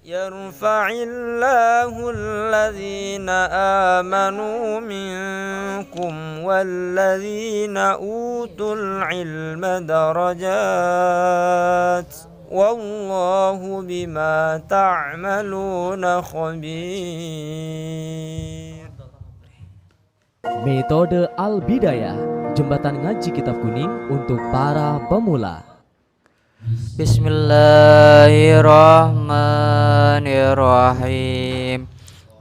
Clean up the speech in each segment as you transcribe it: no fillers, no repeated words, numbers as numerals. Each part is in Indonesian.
Yarfa'illahu alladhina amanu minkum walladhina utul ilma darajat wallahu bima ta'maluna khabir. Metode Al-Bidayah, jembatan ngaji kitab kuning untuk para pemula. Bismillahirrahmanirrahim.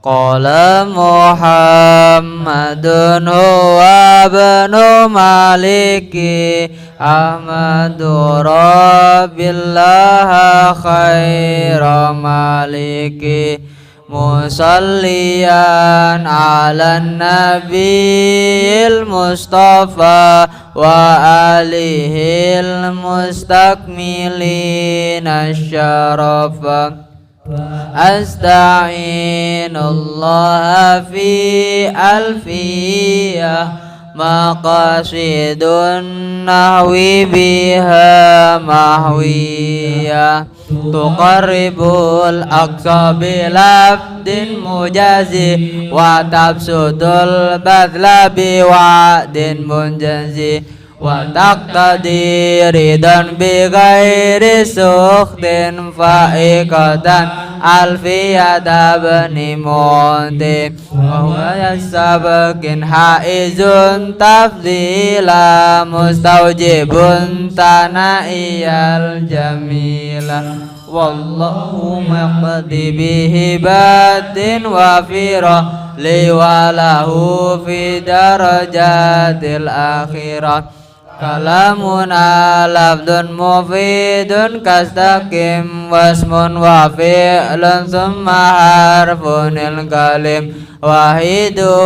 Qala Muhammadun wa ibnu Maliki Ahmadu Rabbillah khaira maliki musalliyan ala nabiyil mustafa wa alihil mustakmilin asyarafa asta'inullah fi alfiyah maqasidun nahwi biha mahwiyah tuqarribul aqsa bilafdin mujazi wa tabsudul badla biwa'din munjazi wa taqtadi ridan bi ghairi sukhtin fa'iqatan alfiyata bani munti wa huwa yasabakin haizun tafdila mustawjibun tana'iyal jamila wallahu maqdi bihibatin wafirah liwalahu fi darajatil akhirah kalamuna lafdun mufidun kastaqim wasmun wa fi'lun summa harfunil kalim wahidu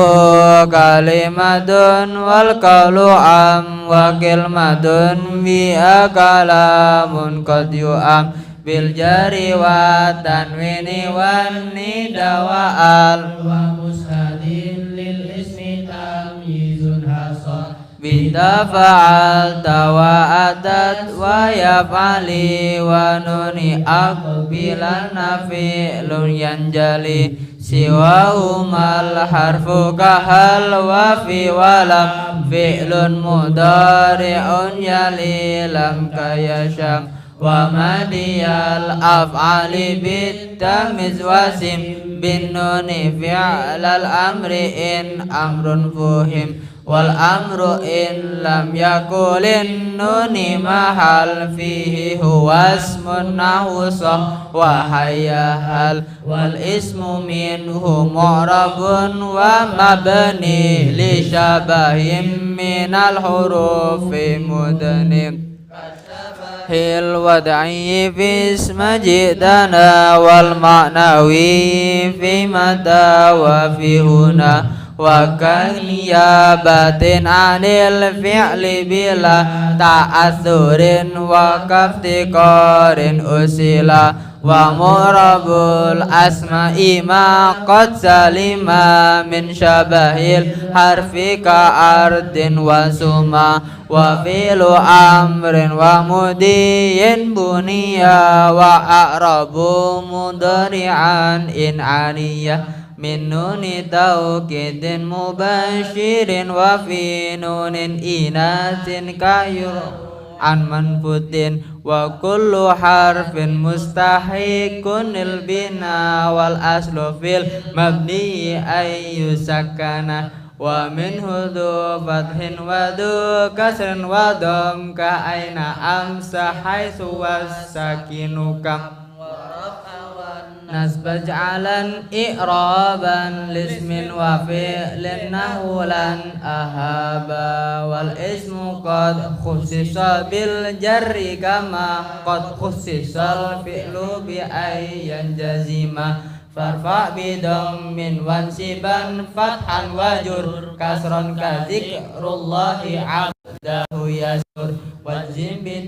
kalimatun wal qawlu am wa kilmatun bi'a kalamun qad yu'am bil jari wa tanwini wan nida wa al wa mushadin lil ismi tamyizun hasan binta fa'alta wa atat wa yaf'ali wa nuni aqbilan fi'lun yanjali siwa umal harfu kahal wa fi walam fi'lun mudari'un yali lam kayasham wa madiyal af'ali bitamiz wasim bin nuni fi'lal amri in amrun fuhim wal amru in lam yakulin nuni mahal fihi huwa ismun nahusah wa hayyahal wal ismu minhu mu'rabun wa mabni li syabahim minal hurufi mudnim hil wad'i fi isma jidana wal ma'nawi fi mata wa fi huna wa kaliyabatin anil fi'li bila ta'athurin wa kaftiqarin usila wa murabul asma'i ma qad salima min syabahil harfi ka ardin wa suma wa fi'lu amrin wa mudiyin buniya wa a'rabu mudari'an in aliyah min nuni taukidin mubashirin wa fi nunin inasin kayur an manfutin wa kullu harfin mustahiqun lil bina wal aslu fil mabni ayyu sakana wa minhu dhu fathin wa dhu kasrin wa dham ka aina amsa haitsu was-sakinu kam nasba ja'alan i'raban lismin wa fi'lin nahulan ahaba wal ismu qad khussisa bil jarri kama qad khussisal fi'lu bi ayyan jazima farfa bi dhammin wansiban fathan wajur kasron ka dzikrullahi 'abdahu yasur wajim bi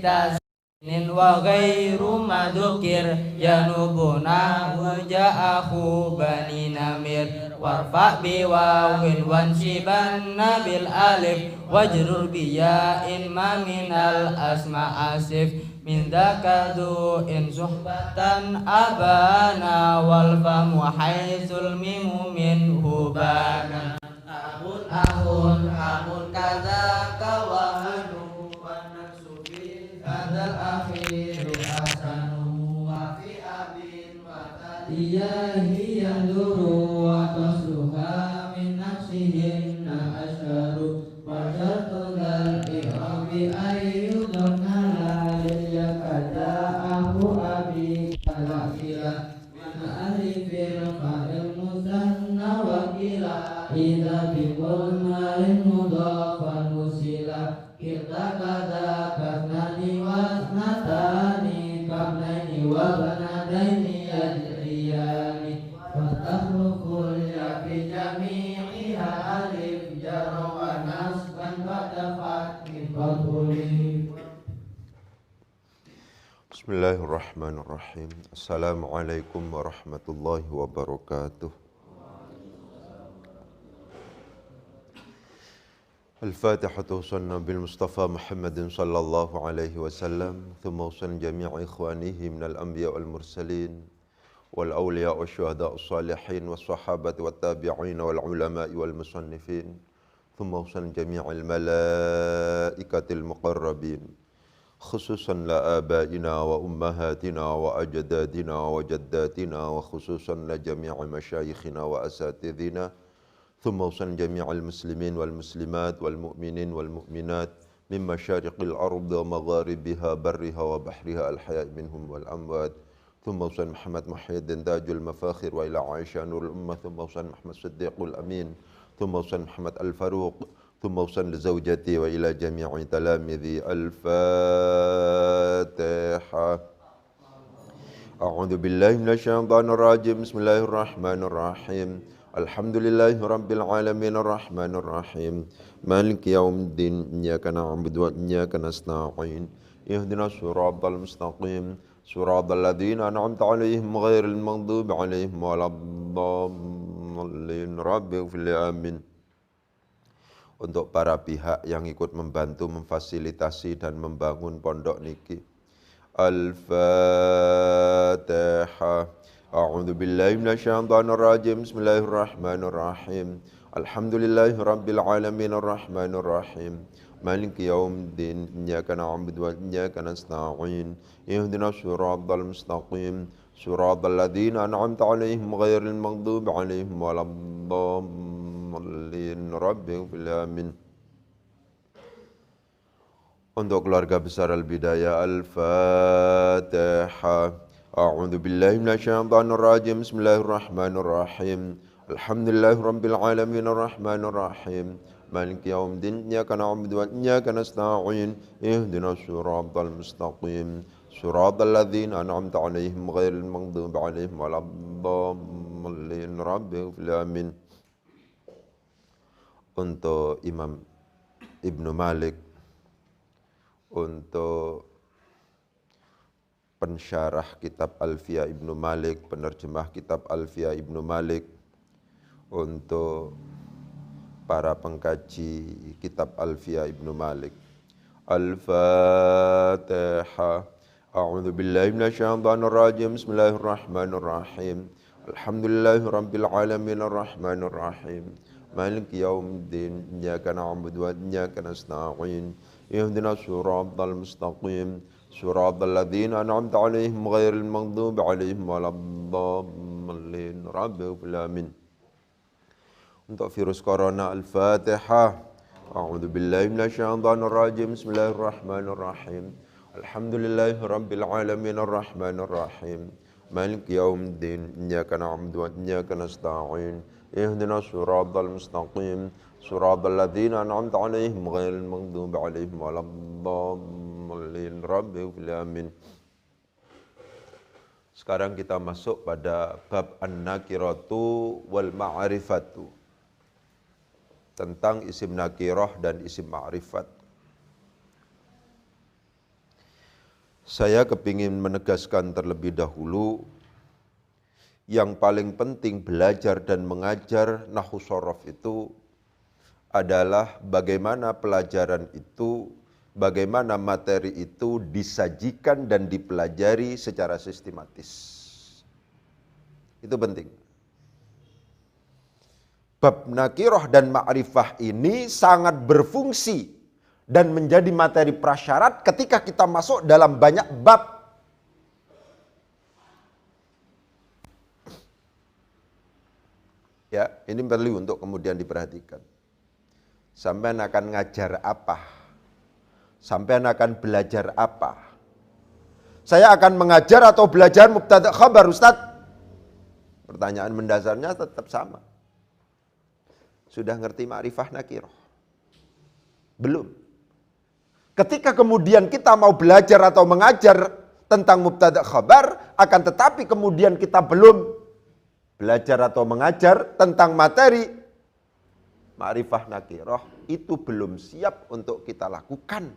nin wa ghairu madzukir yanubuna waja'ahu bani namir warfa bi wawin wansiban nabil alif wajrur bi ya'in ma minal asma asif min dakadu in suhbatan abana wal famu haitsul mimu min hubana ahun kaza kawahanu hadal akhiru asanu wa fi abin wa tadiyahi yanduru wa tasluha min nafsihinna asharu wa syartudal i'rabi ayyudun halal yakada ahu abi kalakila min alifil fa'il musanna wa kila idha bikul malin mudafan musila kita kada karnani wasnatani kabnaini wa banadaini yadriyani fatahukul ya fi jami'iha alif jarra wa nasban ba'da fathil qaduli. Bismillahirrahmanirrahim. Assalamualaikum warahmatullahi wabarakatuh. الفاتحة وصلنا بالمصطفى محمد صلى الله عليه وسلم ثم وصلنا جميع إخوانه من الأنبياء والمرسلين والأولياء والشهداء الصالحين والصحابة والتابعين والعلماء والمصنفين ثم وصلنا جميع الملائكة المقربين خصوصا لآبائنا وأمهاتنا وأجدادنا وجداتنا وخصوصا لجميع مشايخنا وأساتذنا ثم وصلنا جميع المسلمين والمسلمات والمؤمنين والمؤمنات من مشارق الأرض ومغاربها برها وبحرها الحياء منهم والأموات ثم وصلنا محمد محي الدين تاج المفاخر وإلى عائشة نور الأمة ثم وصلنا محمد الصديق الأمين ثم وصلنا محمد الفاروق ثم وصلنا لزوجتي وإلى جميع تلاميذي. الفاتحة. أعوذ بالله من الشيطان الرجيم. بسم الله الرحمن الرحيم. Alhamdulillahi Rabbil Alamin Ar-Rahmanir Rahim Maliki Yawmiddin Iyyaka na'budu wa iyyaka nasta'in Ihdinas siratal mustaqim Siratal ladzina an'amta 'alaihim ghairil maghdubi 'alaihim waladdallin. Rabbighfir li amin. Untuk para pihak yang ikut membantu memfasilitasi dan membangun pondok niki. Al-Fatihah. A'udzu billahi minasyaitonir rajim. Bismillahirrahmanirrahim. Alhamdulillahi rabbil alamin arrahmanir rahim. Maliki yaumiddin. Iyyaka na'budu wa iyyaka nasta'in. Ihdinas siratal mustaqim. Siratal ladzina an'amta 'alaihim ghairil maghdubi 'alaihim waladdallin. Rabbighfir li amin. Untuk keluarga besar Al-Bidayah. Al-Fatihah. A'udzu billahi minasyaitonir rajim. Bismillahirrahmanirrahim. Alhamdulillahi rabbil alamin arrahmanir rahim. Maliki yaumiddin. Iyyaka na'budu wa iyyaka nasta'in. Ihdinas siratal mustaqim. Siratal ladzina an'amta 'alaihim ghairil maghdubi 'alaihim waladdallin. Rabbighfir li amin. Untuk Imam Ibnu Malik, untuk pensyarah kitab Alfiyah Ibnu Malik, penerjemah kitab Alfiyah Ibnu Malik, untuk para pengkaji kitab Alfiyah Ibnu Malik. Al-Fatihah. A'udzu billahi minasyaitonir rajim. Bismillahirrahmanirrahim. Alhamdulillahi rabbil alamin arrahmanir rahim. Maliki yaumiddin. Iyyaka na'budu wa iyyaka nasta'in. Ihdinas siratal mustaqim. Siratal ladzina an'amta 'alaihim ghairil maghdubi 'alaihim waladdallin. Rabbighfir li amin. Untuk virus corona. Al-Fatihah. A'udzu billahi minasyaitonir rajim. Bismillahirrahmanirrahim. Alhamdulillahi rabbil alamin arrahmanir rahim. Maliki yaumiddin. Iyyaka na'budu wa iyyaka nasta'in. Ihdinas siratal mustaqim. Siratal ladzina an'amta 'alaihim ghairil maghdubi 'alaihim waladdallin. Rabbighfir li amin. Sekarang kita masuk pada bab an-nakiratu wal ma'rifatu, tentang isim nakirah dan isim ma'rifat. Saya kepingin menegaskan terlebih dahulu, yang paling penting belajar dan mengajar nahwu shorof itu adalah bagaimana pelajaran itu, bagaimana materi itu disajikan dan dipelajari secara sistematis. Itu penting. Bab nakiroh dan ma'rifah ini sangat berfungsi dan menjadi materi prasyarat ketika kita masuk dalam banyak bab. Ya, ini perlu untuk kemudian diperhatikan. Sampean akan ngajar apa? Sampean akan belajar apa? Saya akan mengajar atau belajar mubtada khabar, Ustaz? Pertanyaan mendasarnya tetap sama. Sudah ngerti ma'rifah nakiroh? Belum. Ketika kemudian kita mau belajar atau mengajar tentang mubtada khabar, akan tetapi kemudian kita belum belajar atau mengajar tentang materi ma'rifah nakiroh, itu belum siap untuk kita lakukan.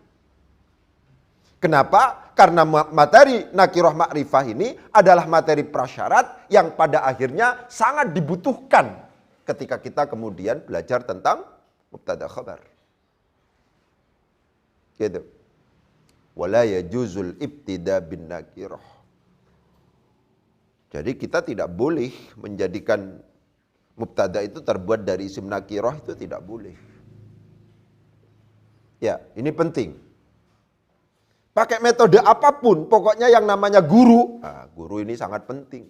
Kenapa? Karena materi nakiroh ma'rifah ini adalah materi prasyarat yang pada akhirnya sangat dibutuhkan ketika kita kemudian belajar tentang mubtada khabar. Gitu. Wala yajuzul ibtida bin nakiroh. Jadi kita tidak boleh menjadikan mubtada itu terbuat dari isim nakiroh, itu tidak boleh. Ya, ini penting. Pakai metode apapun, pokoknya yang namanya guru, guru ini sangat penting.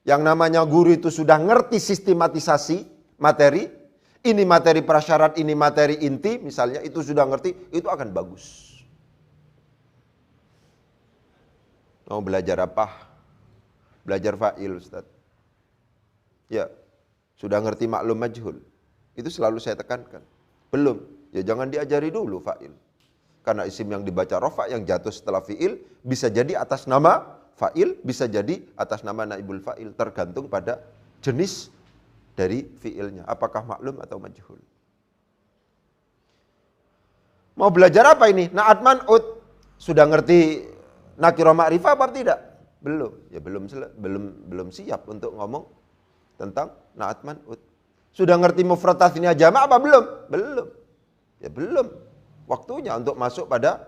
Yang namanya guru itu sudah ngerti sistematisasi materi, ini materi prasyarat, ini materi inti, misalnya itu sudah ngerti, itu akan bagus. Mau belajar apa? Belajar fa'il, Ustaz. Ya, sudah ngerti maklum majhul. Itu selalu saya tekankan. Belum, ya jangan diajari dulu fa'il. Karena isim yang dibaca rofa yang jatuh setelah fi'il bisa jadi atas nama fa'il, bisa jadi atas nama naibul fa'il, tergantung pada jenis dari fi'ilnya, apakah maklum atau majhul. Mau belajar apa ini? Na'at man'ut. Sudah ngerti nakiro ma'rifah apa tidak? Belum. Ya belum siap untuk ngomong tentang na'at man'ut. Sudah ngerti mufrad tasniyah jama' apa belum? Belum. Ya belum. Waktunya untuk masuk pada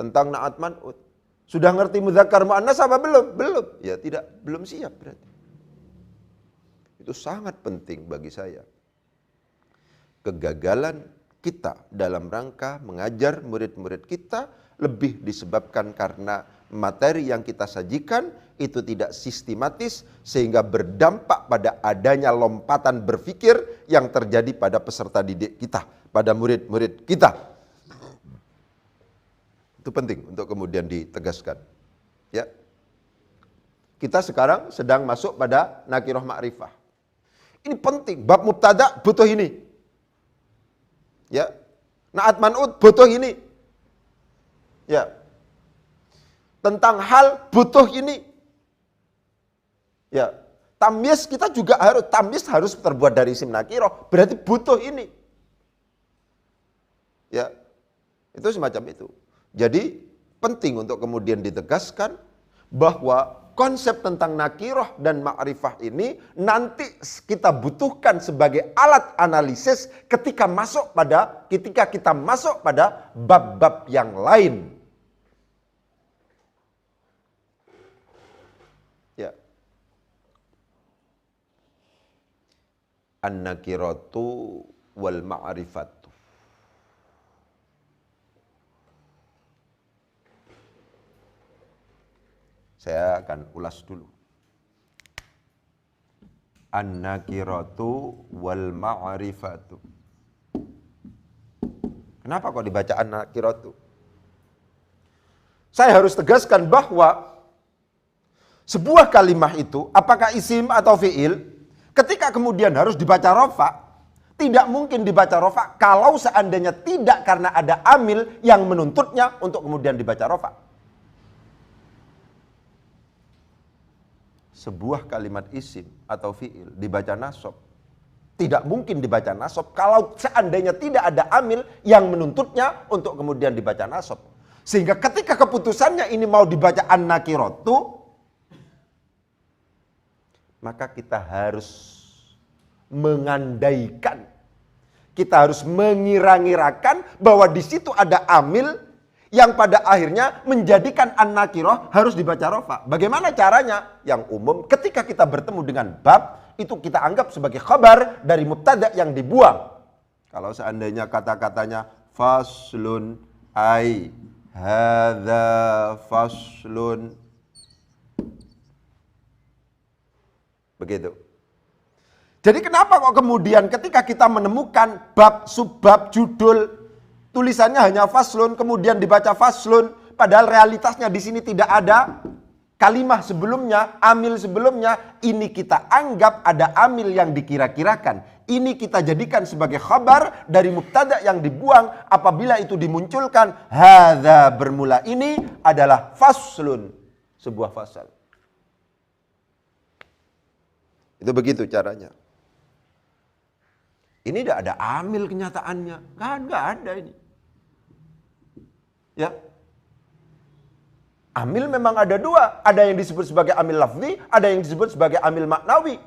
tentang na'at man'ut. Sudah ngerti mudzakkar muannas apa belum? Belum. Ya belum siap berarti. Itu sangat penting bagi saya. Kegagalan kita dalam rangka mengajar murid-murid kita lebih disebabkan karena materi yang kita sajikan itu tidak sistematis sehingga berdampak pada adanya lompatan berpikir yang terjadi pada peserta didik kita, pada murid-murid kita. Itu penting untuk kemudian ditegaskan. Ya. Kita sekarang sedang masuk pada nakiroh ma'rifah. Ini penting, bab mubtada butuh ini. Ya. Na'at man'ut butuh ini. Ya. Tentang hal butuh ini. Ya. Tamyiz kita juga harus terbuat dari isim nakiroh, berarti butuh ini. Ya. Itu semacam itu. Jadi penting untuk kemudian ditegaskan bahwa konsep tentang nakiroh dan ma'rifah ini nanti kita butuhkan sebagai alat analisis ketika kita masuk pada bab-bab yang lain. Ya. An-nakiratu wal ma'rifatu. Saya akan ulas dulu. An-nakiratu wal ma'rifatu. Kenapa kok dibaca an-nakiratu? Saya harus tegaskan bahwa sebuah kalimah itu, apakah isim atau fi'il, ketika kemudian harus dibaca rofa, tidak mungkin dibaca rofa kalau seandainya tidak karena ada amil yang menuntutnya untuk kemudian dibaca rofa. Sebuah kalimat isim atau fi'il dibaca nasab, tidak mungkin dibaca nasab kalau seandainya tidak ada amil yang menuntutnya untuk kemudian dibaca nasab. Sehingga ketika keputusannya ini mau dibaca an-nakiratu, maka kita harus mengandaikan, kita harus mengira-ngirakan bahwa di situ ada amil yang pada akhirnya menjadikan an-nakirah harus dibaca rofa. Bagaimana caranya? Yang umum, ketika kita bertemu dengan bab, itu kita anggap sebagai khabar dari mubtada yang dibuang. Kalau seandainya kata-katanya faslun, ai hadza faslun, begitu. Jadi kenapa kok kemudian ketika kita menemukan bab, subbab, judul, tulisannya hanya faslun, kemudian dibaca faslun, padahal realitasnya di sini tidak ada kalimah sebelumnya, amil sebelumnya, ini kita anggap ada amil yang dikira-kirakan. Ini kita jadikan sebagai khabar dari mubtada yang dibuang apabila itu dimunculkan. Hadza bermula ini adalah faslun, sebuah fasal. Itu begitu caranya. Ini tidak ada amil kenyataannya. Kan nggak ada ini. Ya. Amil memang ada dua. Ada yang disebut sebagai amil lafzi, ada yang disebut sebagai amil maknawi.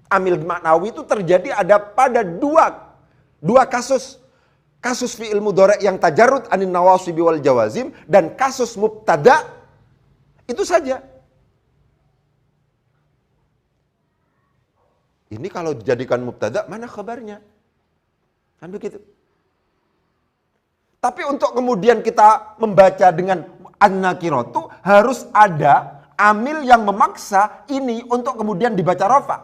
Amil maknawi itu terjadi ada pada dua kasus. Kasus fi'il mudhari' yang tajarrud anin nawasibi wal jawazim dan kasus mubtada. Itu saja. Ini kalau dijadikan mubtada, mana kabarnya? Kan begitu. Tapi untuk kemudian kita membaca dengan an-nakiratu, harus ada amil yang memaksa ini untuk kemudian dibaca rofa.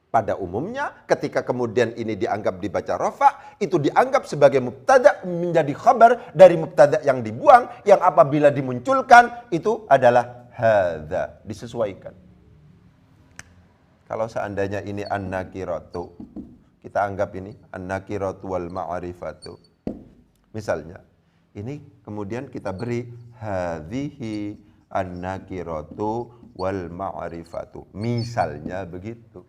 Pada umumnya, ketika kemudian ini dianggap dibaca rofa, itu dianggap sebagai mubtada menjadi khabar dari mubtada yang dibuang, yang apabila dimunculkan, itu adalah hadza, disesuaikan. Kalau seandainya ini an-nakiratu, kita anggap ini an-nakiratu wal ma'rifatu. Misalnya, ini kemudian kita beri hadhihi an-nakiratu wal ma'rifatu. Misalnya begitu.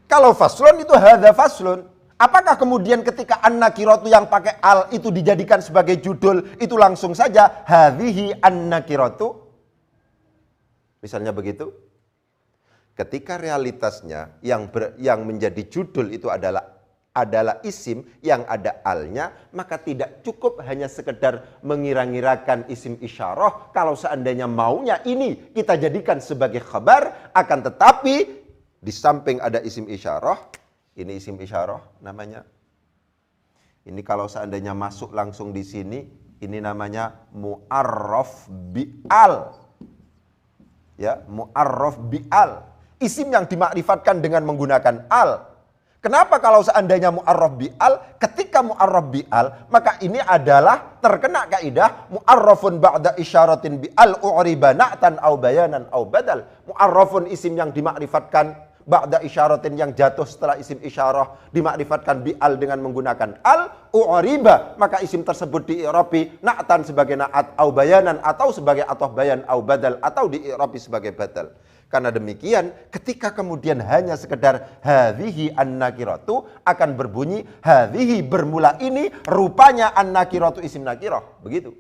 Kalau faslun itu hadza faslun. Apakah kemudian ketika an-nakiratu yang pakai al itu dijadikan sebagai judul, itu langsung saja hadhihi an-nakiratu? Misalnya begitu. Ketika realitasnya yang menjadi judul itu adalah isim yang ada alnya, maka tidak cukup hanya sekedar mengira-ngirakan isim isyarah. Kalau seandainya maunya ini kita jadikan sebagai khabar, akan tetapi di samping ada isim isyarah, ini isim isyarah namanya. Ini kalau seandainya masuk langsung di sini, ini namanya mu'arraf bi'al. Ya, mu'arraf bi'al. Isim yang dimakrifatkan dengan menggunakan al. Kenapa kalau seandainya mu'arraf bi'al? Ketika mu'arraf bi'al, maka ini adalah terkena kaidah mu'arrafun ba'da isyaratin bi'al u'riba na'tan au bayanan au badal. Mu'arrafun isim yang dimakrifatkan ba'da isyaratin yang jatuh setelah isim isyarah dimakrifatkan bi'al dengan menggunakan al, u'riba, maka isim tersebut di'irabi na'tan sebagai na'at, au bayanan atau sebagai atoh bayan, au badal atau di'irabi sebagai badal. Karena demikian, ketika kemudian hanya sekedar hadhihi an-nakiratu akan berbunyi hadhihi bermula ini rupanya an-nakiratu isim nakirah. Begitu.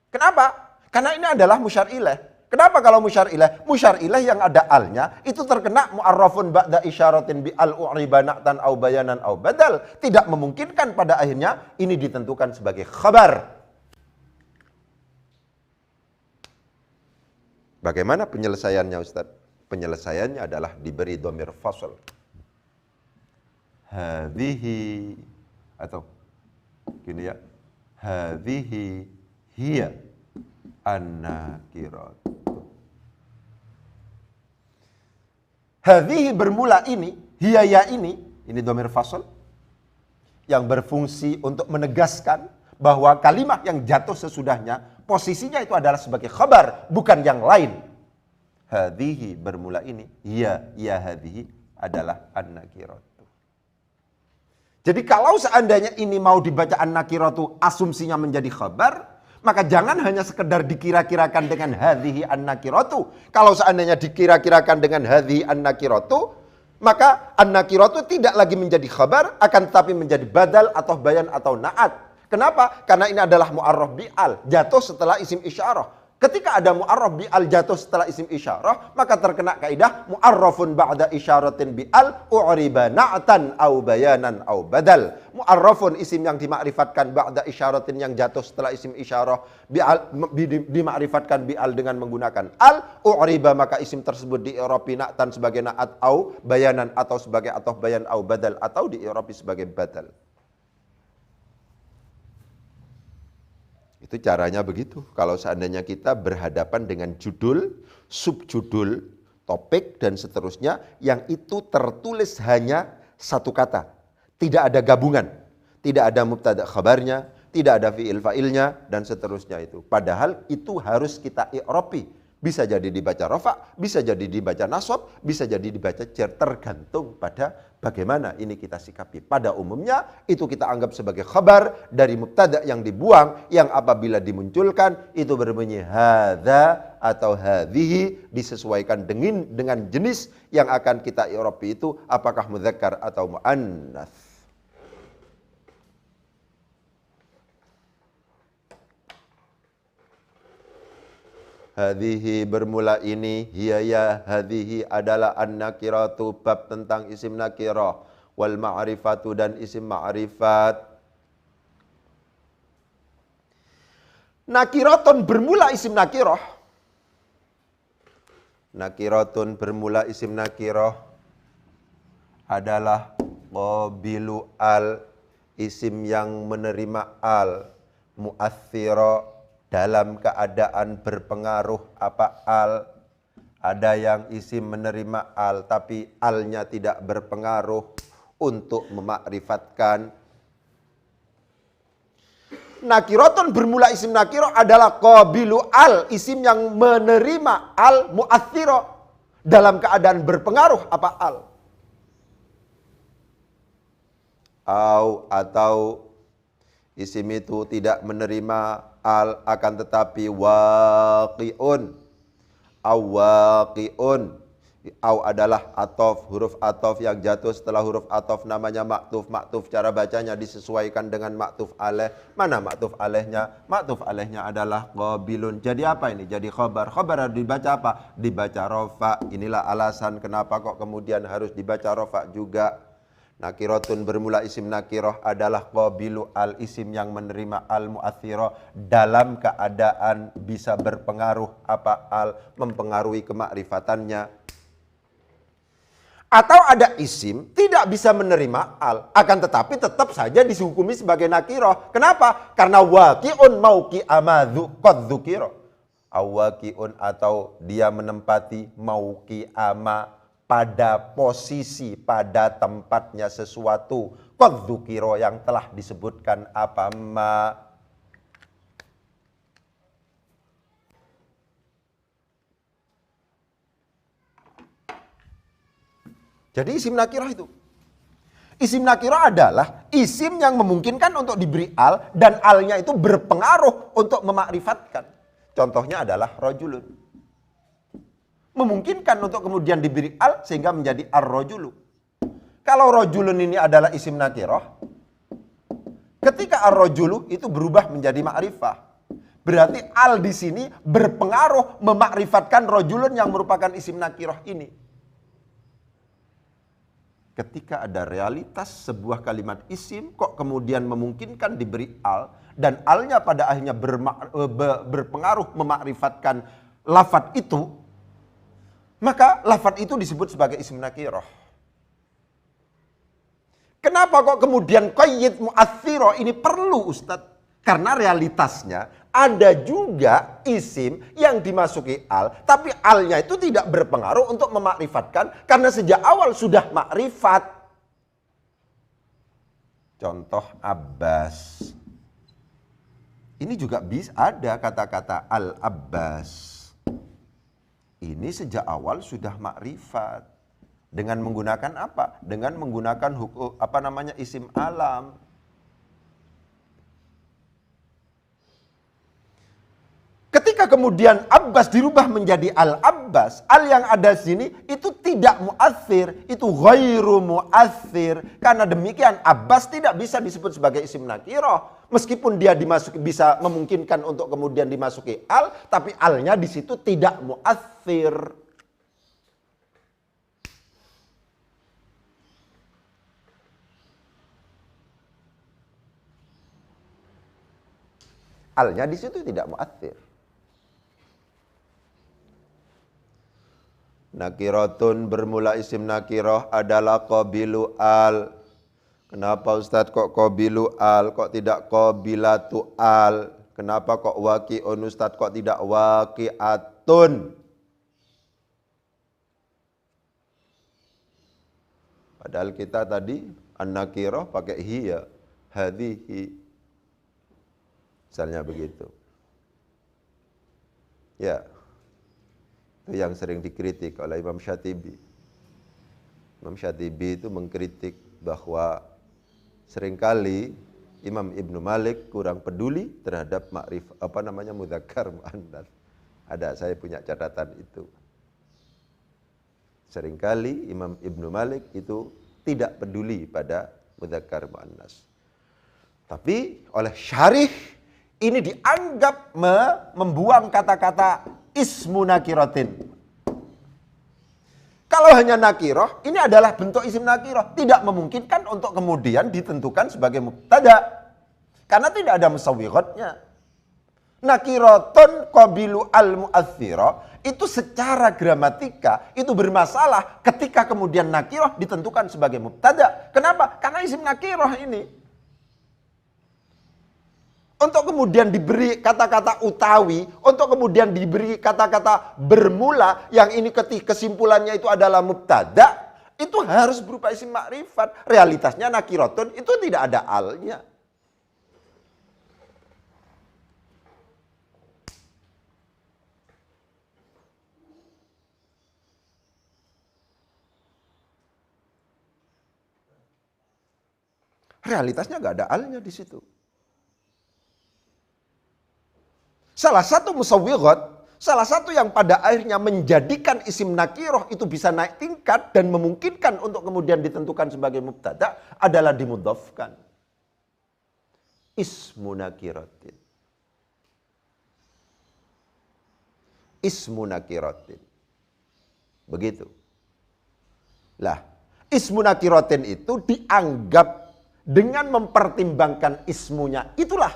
Kenapa? Karena ini adalah musyar ilaih. Kenapa kalau musyar ilaih? Musyar ilaih yang ada alnya itu terkena mu'arrafun ba'da isyaratin bi'al u'riba na'tan au bayanan au badal. Tidak memungkinkan pada akhirnya ini ditentukan sebagai khabar. Bagaimana penyelesaiannya Ustaz? Penyelesaiannya adalah diberi dhamir fasl. Hadhihi, atau gini ya, hadhihi hiya an-nakirat. Hadhihi bermula ini, hiya ini dhamir fasl yang berfungsi untuk menegaskan bahwa kalimat yang jatuh sesudahnya posisinya itu adalah sebagai khabar, bukan yang lain. Hadhihi bermula ini, ya hadhihi adalah an-nakiratu. Jadi kalau seandainya ini mau dibaca an-nakiratu, asumsinya menjadi khabar, maka jangan hanya sekedar dikira-kirakan dengan hadhihi an-nakiratu. Kalau seandainya dikira-kirakan dengan hadhihi an-nakiratu, Maka an-nakiratu tidak lagi menjadi khabar, akan tetapi menjadi badal atau bayan atau na'at. Kenapa? Karena ini adalah mu'arraf bi'al, jatuh setelah isim isyarah. Ketika ada mu'arraf bi'al jatuh setelah isim isyarah, maka terkena kaidah mu'arrafun ba'da isyaratin bi'al u'riba na'tan au bayanan au badal. Mu'arrafun isim yang dimakrifatkan ba'da isyaratin yang jatuh setelah isim isyarah bi'al, dimakrifatkan bi'al dengan menggunakan al, u'riba maka isim tersebut di-i'rabi na'tan sebagai na'at au bayanan atau sebagai atau bayan au badal atau di-i'rabi sebagai badal. Itu caranya begitu. Kalau seandainya kita berhadapan dengan judul, subjudul, topik, dan seterusnya, yang itu tertulis hanya satu kata. Tidak ada gabungan. Tidak ada mubtada khabarnya, tidak ada fi'il fa'ilnya, dan seterusnya itu. Padahal itu harus kita i'rabi. Bisa jadi dibaca rafa, bisa jadi dibaca nasab, bisa jadi dibaca jar, tergantung pada bagaimana ini kita sikapi. Pada umumnya itu kita anggap sebagai khabar dari mubtada yang dibuang, yang apabila dimunculkan itu berbunyi hadza atau hadhihi, disesuaikan dengan jenis yang akan kita i'rabi itu apakah mudzakkar atau muannats. Hadhihi bermula ini, hiya ya hadhihi adalah an-nakiratu, bab tentang isim nakirah, wal ma'rifatu dan isim ma'rifat. Nakiratun bermula isim nakirah. Nakiratun bermula isim nakirah adalah qabilu al, isim yang menerima al, mu'athira dalam keadaan berpengaruh apa al. Ada yang isim menerima al tapi alnya tidak berpengaruh untuk memakrifatkan. Nakiratun bermula isim nakirah adalah qabilu al, isim yang menerima al mu'athira dalam keadaan berpengaruh apa al. Atau isim itu tidak menerima al, akan tetapi waqi'un, awaqi'un. Au adalah atof, huruf atof yang jatuh setelah huruf atof namanya maktuf. Maktuf cara bacanya disesuaikan dengan maktuf alaih. Mana maktuf alaihnya? Maktuf alaihnya adalah qabilun. Jadi apa ini? Jadi khabar. Khabar harus dibaca apa? Dibaca rofa. Inilah alasan kenapa kok kemudian harus dibaca rofa juga. Nakiratun bermula isim nakirah adalah qabilu al, isim yang menerima al mu'athira dalam keadaan bisa berpengaruh apa al, mempengaruhi kemakrifatannya. Atau ada isim tidak bisa menerima al, akan tetapi tetap saja dihukumi sebagai nakirah. Kenapa? Karena waqi'un mauqi amadzu qad dzukira. Awaqi'un atau dia menempati mauqi ama, pada posisi, pada tempatnya sesuatu qad dzukira yang telah disebutkan apa ma. Jadi isim nakirah itu. Isim nakirah adalah isim yang memungkinkan untuk diberi al dan alnya itu berpengaruh untuk memakrifatkan. Contohnya adalah rajulun. Memungkinkan untuk kemudian diberi al sehingga menjadi ar-rajulu. Kalau rajulun ini adalah isim nakirah, ketika ar-rajulu itu berubah menjadi ma'rifah. Berarti al di sini berpengaruh memakrifatkan rajulun yang merupakan isim nakirah ini. Ketika ada realitas sebuah kalimat isim kok kemudian memungkinkan diberi al dan alnya pada akhirnya berpengaruh memakrifatkan lafadz itu, maka lafadz itu disebut sebagai isim nakirah. Kenapa kok kemudian qayyid mu'athira ini perlu Ustadz? Karena realitasnya ada juga isim yang dimasuki al, tapi alnya itu tidak berpengaruh untuk memakrifatkan karena sejak awal sudah makrifat. Contoh Abbas. Ini juga bisa ada kata-kata al-Abbas. Ini sejak awal sudah makrifat. Dengan menggunakan apa? Dengan menggunakan hukum isim alam. Ketika ketika kemudian Abbas dirubah menjadi Al-Abbas, al yang ada sini itu tidak mu'athir, itu ghairu mu'athir. Karena demikian Abbas tidak bisa disebut sebagai isim nakirah. Meskipun dia bisa memungkinkan untuk kemudian dimasuki al, tapi alnya di situ tidak mu'athir. Alnya di situ tidak mu'athir. Nakiratun bermula isim nakirah adalah qabilu al. Kenapa Ustadz kok qabilu al, kok tidak qabilatu al? Kenapa kok waqi'un Ustadz, kok tidak waqi'atun? Padahal kita tadi an-nakirah pakai hiya, hadhihi. Misalnya begitu. Ya. Itu yang sering dikritik oleh Imam Syatibi. Imam Syatibi itu mengkritik bahwa seringkali Imam Ibnu Malik kurang peduli terhadap mudzakkar muannats. Saya punya catatan itu. Seringkali Imam Ibnu Malik itu tidak peduli pada mudzakkar muannats. Tapi oleh syarih ini dianggap membuang kata-kata ismu nakiratin. Kalau hanya nakirah, ini adalah bentuk isim nakirah. Tidak memungkinkan untuk kemudian ditentukan sebagai mubtada. Karena tidak ada musawwighatnya. Nakiratun qabilu al-mu'athira, itu secara gramatika, itu bermasalah ketika kemudian nakirah ditentukan sebagai mubtada. Kenapa? Karena isim nakirah ini. Untuk kemudian diberi kata-kata utawi, untuk kemudian diberi kata-kata bermula, yang ini kesimpulannya itu adalah mubtada, itu harus berupa isim makrifat. Realitasnya nakiratun itu tidak ada alnya. Realitasnya nggak ada alnya di situ. Salah satu musawwighat, salah satu yang pada akhirnya menjadikan isim nakirah itu bisa naik tingkat dan memungkinkan untuk kemudian ditentukan sebagai mubtada adalah dimudhafkan. Ismu nakiratin. Ismu nakiratin. Begitu. Lah, ismu nakiratin itu dianggap dengan mempertimbangkan ismunya. Itulah.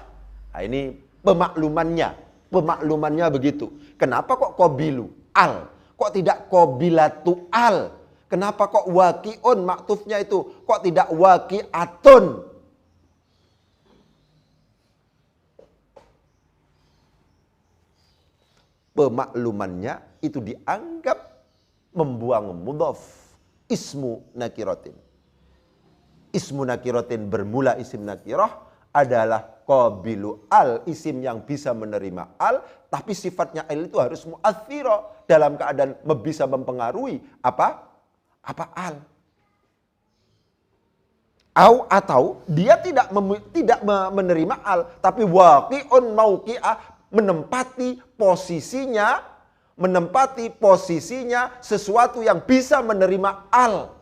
Nah, ini pemaklumannya. Pemaklumannya begitu. Kenapa kok qabilu al? Kok tidak qabilatu al? Kenapa kok waqi'un maktufnya itu? Kok tidak waqi'atun? Pemaklumannya itu dianggap membuang mudhaf ismu nakiratin. Ismu nakiratin bermula isim nakirah adalah qabilu al, isim yang bisa menerima al, tapi sifatnya al itu harus mu'athira, dalam keadaan bisa mempengaruhi apa al. Atau dia tidak menerima al, tapi waqi'un mauqi'ah, menempati posisinya sesuatu yang bisa menerima al.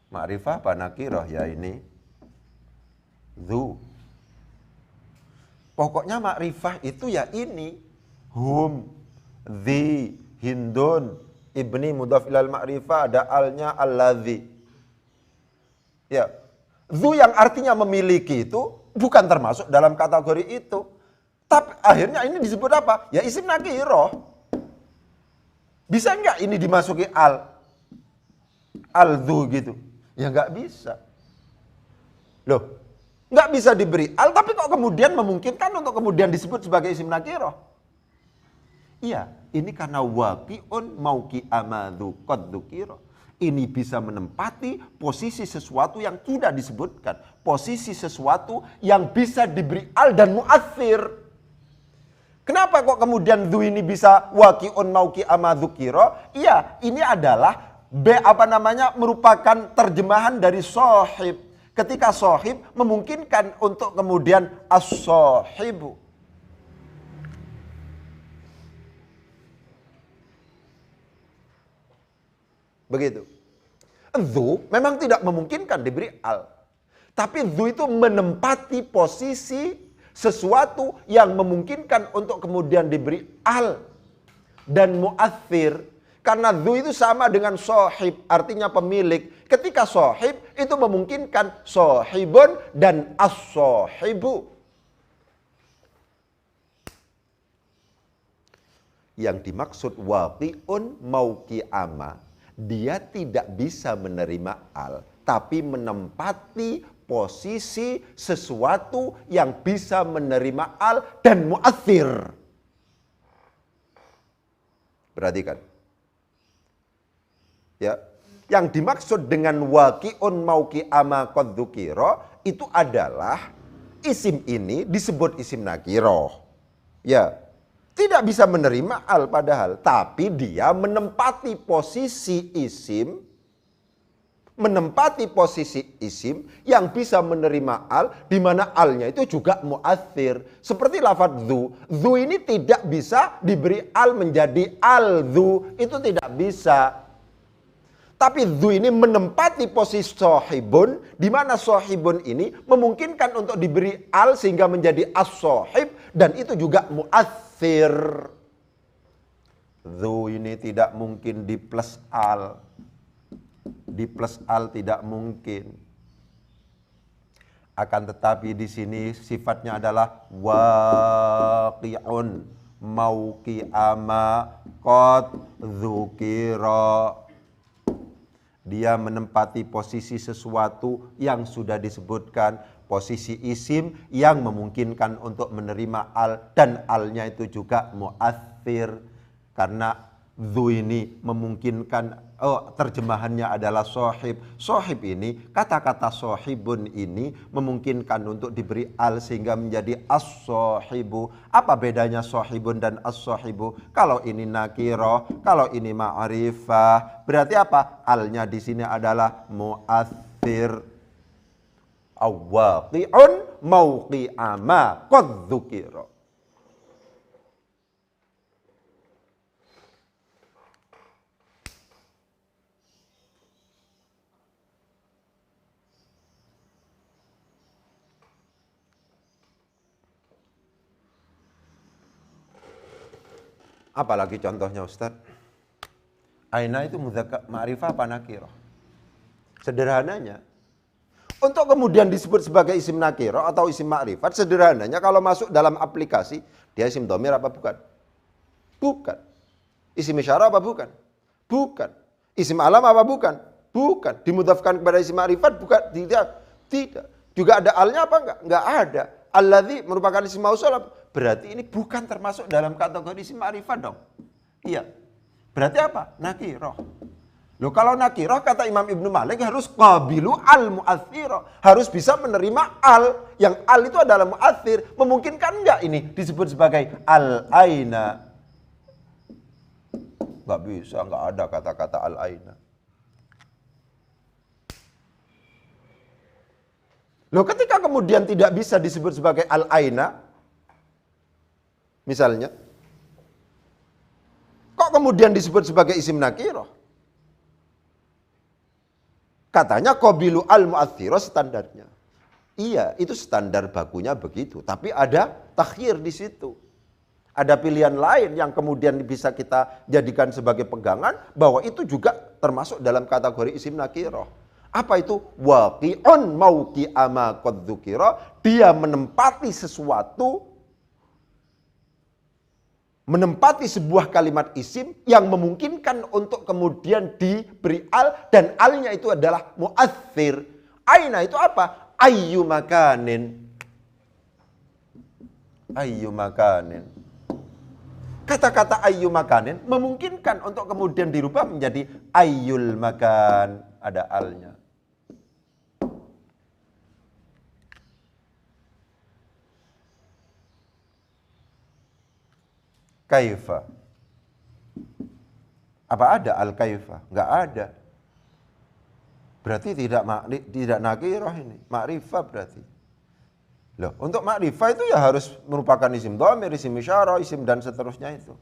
Ma'rifah apa nakirah ya ini? Dhu. Pokoknya ma'rifah itu ya ini. Hum, dhi, hindun, ibni mudhaf ilal ma'rifah, ada alnya alladhi. Ya. Dhu yang artinya memiliki itu bukan termasuk dalam kategori itu. Tapi akhirnya ini disebut apa? Ya isim nakirah. Bisa enggak ini dimasuki al? Al-dhu gitu. Ya nggak bisa. Loh, nggak bisa diberi al, tapi kok kemudian memungkinkan untuk kemudian disebut sebagai isim nakirah? Iya, ini karena waqi'un mauqi'a ma qad dzukira. Ini bisa menempati posisi sesuatu yang tidak disebutkan. Posisi sesuatu yang bisa diberi al dan mu'athir. Kenapa kok kemudian dhu ini bisa waqi'un mauqi ama dzukira? Iya, ini adalah merupakan terjemahan dari sohib. Ketika sohib memungkinkan untuk kemudian as-sohibu. Begitu. Dhu memang tidak memungkinkan diberi al. Tapi dhu itu menempati posisi sesuatu yang memungkinkan untuk kemudian diberi al dan mu'athir. Karena dhu itu sama dengan sohib, artinya pemilik. Ketika sohib itu memungkinkan sohibun dan as-sohibu. Yang dimaksud waqi'un mauqi ama, dia tidak bisa menerima al, tapi menempati posisi sesuatu yang bisa menerima al dan mu'athir. Perhatikan. Ya, yang dimaksud dengan waqi'un mauqi ama qad dzukira itu adalah isim ini disebut isim nakiroh. Ya, tidak bisa menerima al padahal, tapi dia menempati posisi isim, yang bisa menerima al, di mana alnya itu juga mu'athir. Seperti lafaz dhu. Dhu ini tidak bisa diberi al menjadi al-dhu. Itu tidak bisa. Tapi dhu ini menempati posisi sohibun, di mana sohibun ini memungkinkan untuk diberi al sehingga menjadi as-sohib, dan itu juga mu'athir. Dhu ini tidak mungkin di plus al. Di plus al tidak mungkin. Akan tetapi di sini sifatnya adalah waqi'un mauqi ama qad dzukira. Dia menempati posisi sesuatu yang sudah disebutkan, posisi isim yang memungkinkan untuk menerima al, dan alnya itu juga mu'athir. Karena dhu ini memungkinkan, terjemahannya adalah sohib. Sohib ini, kata-kata sohibun ini memungkinkan untuk diberi al sehingga menjadi as-sohibu. Apa bedanya sohibun dan as-sohibu? Kalau ini nakiroh, kalau ini ma'rifah, berarti apa? Alnya di sini adalah mu'athir. Awaqi'un mauqi ama qad dzukira. Apalagi contohnya Ustaz? Aina itu mudzakkar ma'rifah apa nakirah? Sederhananya, untuk kemudian disebut sebagai isim nakirah atau isim ma'rifat, sederhananya kalau masuk dalam aplikasi, dia isim dhamir apa bukan? Bukan. Isim isyarah apa bukan? Bukan. Isim alam apa bukan? Bukan. Dimudhafkan kepada isim ma'rifat bukan? Tidak. Juga ada alnya apa enggak? Enggak ada. Alladzi merupakan isim mausul. Berarti ini bukan termasuk dalam kategori isim ma'rifat dong. Iya. Berarti apa? Nakirah. Loh, kalau nakirah kata Imam Ibnu Malik harus qabilu al-mu'athirah. Harus bisa menerima al. Yang al itu adalah mu'athir. Memungkinkan enggak ini disebut sebagai al-aina? Enggak bisa, enggak ada kata-kata al-aina. Loh, ketika kemudian tidak bisa disebut sebagai al-aina, misalnya, kok kemudian disebut sebagai isim nakirah? Katanya qabilu al-mu'athirah standarnya. Iya, itu standar bakunya begitu. Tapi ada takhyir di situ. Ada pilihan lain yang kemudian bisa kita jadikan sebagai pegangan bahwa itu juga termasuk dalam kategori isim nakirah. Apa itu? Waqi'un mauqi ama qad dzukira. Dia menempati sesuatu, menempati sebuah kalimat isim yang memungkinkan untuk kemudian diberi al, dan alnya itu adalah mu'athir. Aina itu apa? Ayyu makanin. Ayyu makanin. Kata-kata ayyu makanin memungkinkan untuk kemudian dirubah menjadi ayyul makan. Ada alnya. kaifa. Apa ada al-kaifa? Enggak ada. Berarti tidak nakirah ini, makrifah berarti. Loh, untuk makrifah itu ya harus merupakan isim dhamir, isim isyarah, isim dan seterusnya itu.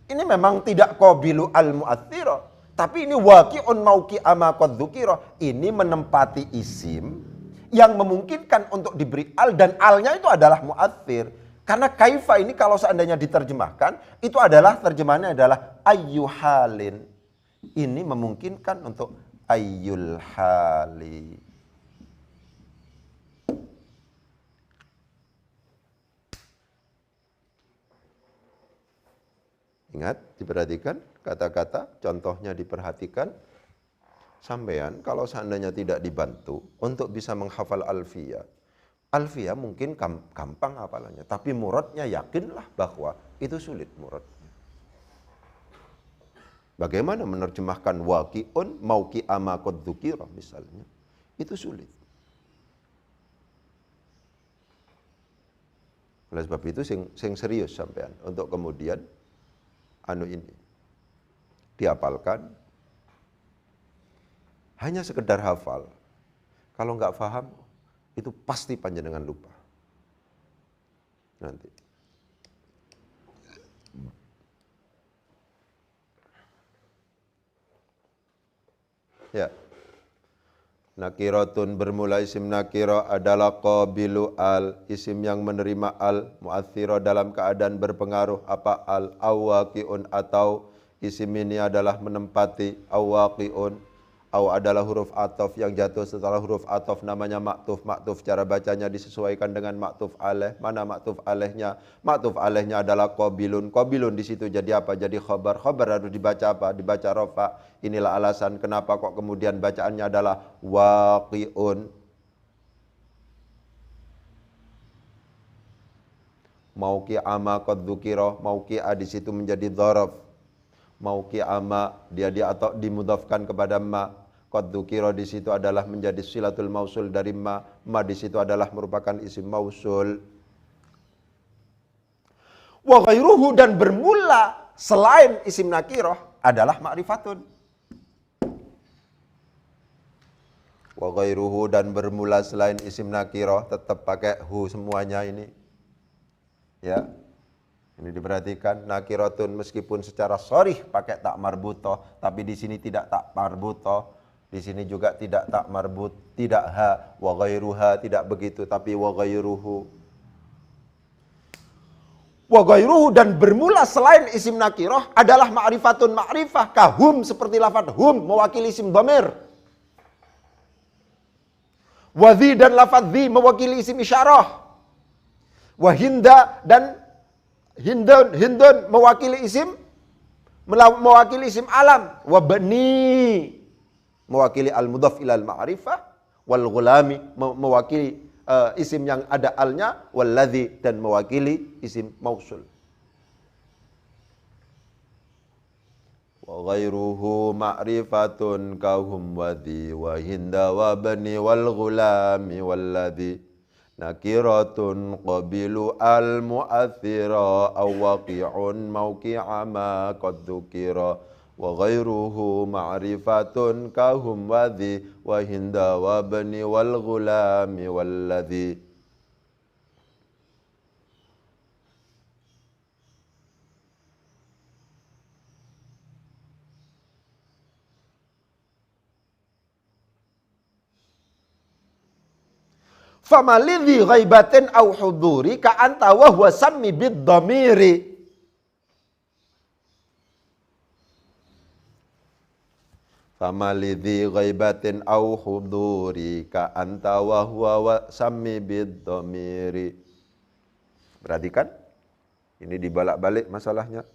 Ini memang tidak qabilu al-mu'athirah, tapi ini waqi'un mauqi'a ma qad dzukira. Ini menempati isim yang memungkinkan untuk diberi al, dan alnya itu adalah mu'athir. Karena kaifa ini kalau seandainya diterjemahkan, itu adalah terjemahannya adalah ayyuhalin. Ini memungkinkan untuk ayyul hali. Ingat, diperhatikan kata-kata, contohnya diperhatikan. Sampean kalau seandainya tidak dibantu untuk bisa menghafal alfiyah, alfiyah mungkin gampang hafalannya, tapi muradnya yakinlah bahwa itu sulit muradnya. Bagaimana menerjemahkan waqi'un mauqi'a ma qad dzukira misalnya? Itu sulit. Oleh sebab itu sing serius sampean untuk kemudian ini dihafalkan. Hanya sekedar hafal. Kalau nggak paham, itu pasti panjenengan lupa. Nanti. Ya. Nakiratun bermula isim nakira adalah qabilu al, isim yang menerima al, mu'athira dalam keadaan berpengaruh apa al, awaqi'un atau isim ini adalah menempati, awaqi'un, aw adalah huruf atof yang jatuh setelah huruf atof namanya maktuf. Maktuf cara bacanya disesuaikan dengan maktuf alaih. Mana maktuf alaihnya? Maktuf alaihnya adalah qabilun. Qabilun di situ jadi apa? Jadi khabar. Khabar harus dibaca apa? Dibaca rafa. Inilah alasan kenapa kok kemudian bacaannya adalah waqi'un. Mauqi'a ma qad dzukira, mauqi'a di situ menjadi dzaraf. Mauqi'a ma dia atau dimudhafkan kepada ma. Qad dzukira di situ adalah menjadi silatul mausul dari ma. Ma di situ adalah merupakan isim mausul. Wa ghairuhu dan bermula selain isim nakirah adalah ma'rifatun. Wa ghairuhu dan bermula selain isim nakirah, tetap pakai hu semuanya ini. Ya. Ini diperhatikan, nakiratun meskipun secara sharih pakai tak marbutoh, tapi di sini tidak tak marbutoh. Di sini juga tidak tak marbut, tidak ha, wa ghairuha tidak begitu, tapi wa ghairuhu. Wa ghairuhu dan bermula selain isim nakirah adalah ma'rifatun ma'rifah, kahum seperti lafaz hum mewakili isim dhamir. Wa dhi dan lafaz dhi mewakili isim isyarah. Wa hinda dan hindun mewakili isim alam. Wa bani mewakili al-mudhaf ilal ma'rifah, wal ghulami mewakili isim yang ada alnya, walladzi dan mewakili isim mausul. Wa ghairuhu ma'rifatun kahum wadhi wa hinda wa bani wal ghulami walladzi nakiratun qabilu al mu'athira aw waqi'un mauqi'a ma qad dzukira. Wa ghairuhu ma'rifatun kahum wadhi wa hinda wa bani wal ghulami walladhi. Famalidhi ghaibatin aw huduri ka anta wa huwa sammi bid dhamiri. Famalidhi ghaibatin au huduri ka anta wa huwa wa sammi bid dhamiri. Perhatikan. Ini dibalak-balik masalahnya.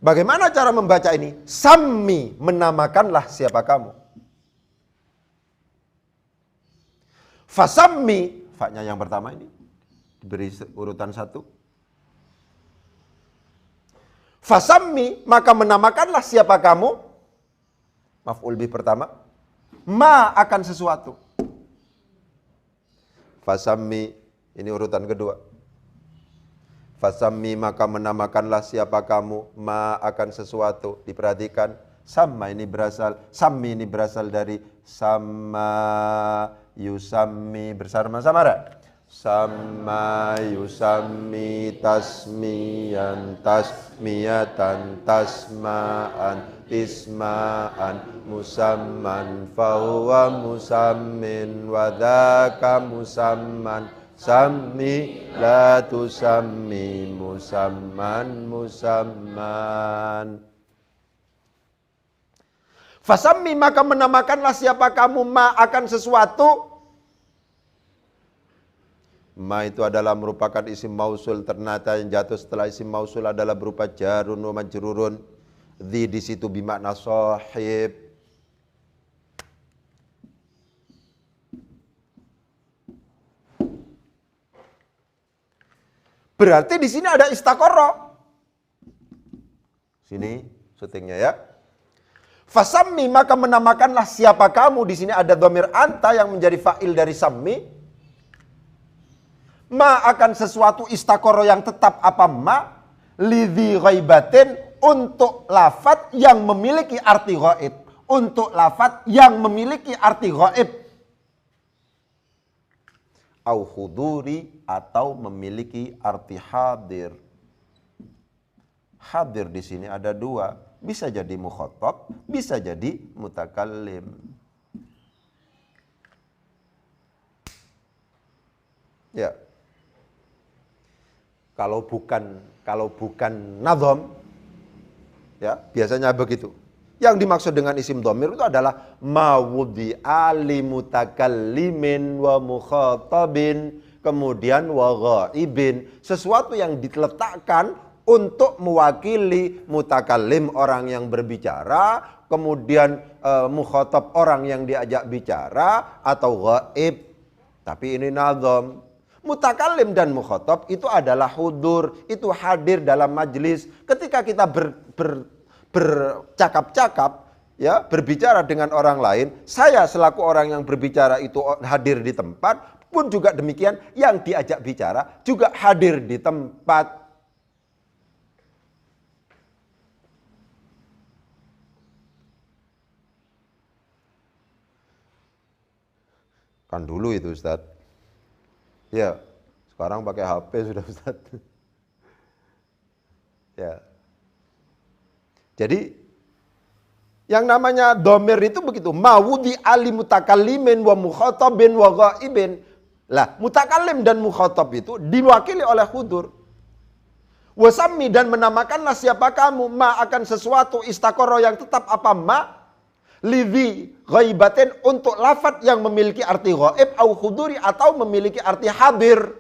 Bagaimana cara membaca ini? Sammi, menamakanlah siapa kamu. Fasammi, fa-nya yang pertama ini diberi urutan 1. Fasammi, maka menamakanlah siapa kamu. Maf'ul bih pertama. Ma akan sesuatu. Fasammi, ini urutan kedua. Fasammi, maka menamakanlah siapa kamu, ma akan sesuatu. Diperhatikan, sammi ini berasal dari sama yusammi, bersama-sama. Sama yusammi tasmiyan tasmiyatan tasma'an isma'an musamman fahuwa musammin wadhaka musamman sammi la tusammi musamman musamman. Fasammi, maka menamakanlah siapa kamu ma akan sesuatu. Ma itu adalah merupakan isim mausul, ternyata yang jatuh setelah isim mausul adalah berupa jarun wa majrurun. Di situ bermakna sahib. Berarti di sini ada istaqarra. Sini syutingnya ya. Fasammi, maka menamakanlah siapa kamu. Di sini ada dhamir anta yang menjadi fa'il dari sammi. Ma akan sesuatu istaqarra yang tetap apa ma? Lidhi ghaibatin, untuk lafadz yang memiliki arti ghaib. Untuk lafadz yang memiliki arti ghaib. Au huduri, atau memiliki arti hadir. Hadir di sini ada dua. Bisa jadi mukhatab, bisa jadi mutakallim. Ya. Kalau bukan nadham, ya biasanya begitu. Yang dimaksud dengan isim dhamir itu adalah mawudhi'a li mutakallimin wa mukhatabin, kemudian wa ghaibin, sesuatu yang diletakkan untuk mewakili mutakallim, orang yang berbicara, kemudian mukhatab, orang yang diajak bicara, atau ghaib. Tapi ini nadham. Mutakallim dan mukhatab itu adalah hudur, itu hadir dalam majlis. Ketika kita bercakap-cakap, ya, berbicara dengan orang lain, saya selaku orang yang berbicara itu hadir di tempat, pun juga demikian yang diajak bicara juga hadir di tempat. Kan dulu itu Ustaz. Ya, sekarang pakai HP sudah Ustaz. Ya. Jadi yang namanya dhamir itu begitu, mawudi ali mutakallimin wa mukhatabin wa ghaibin. Lah, mutakallim dan mukhatab itu diwakili oleh hudur. Wasammi, dan menamakanlah siapa kamu ma akan sesuatu istaqarra yang tetap apa ma? Lidhi ghaibatin, untuk lafadz yang memiliki arti ghaib, au huduri, atau memiliki arti hadir.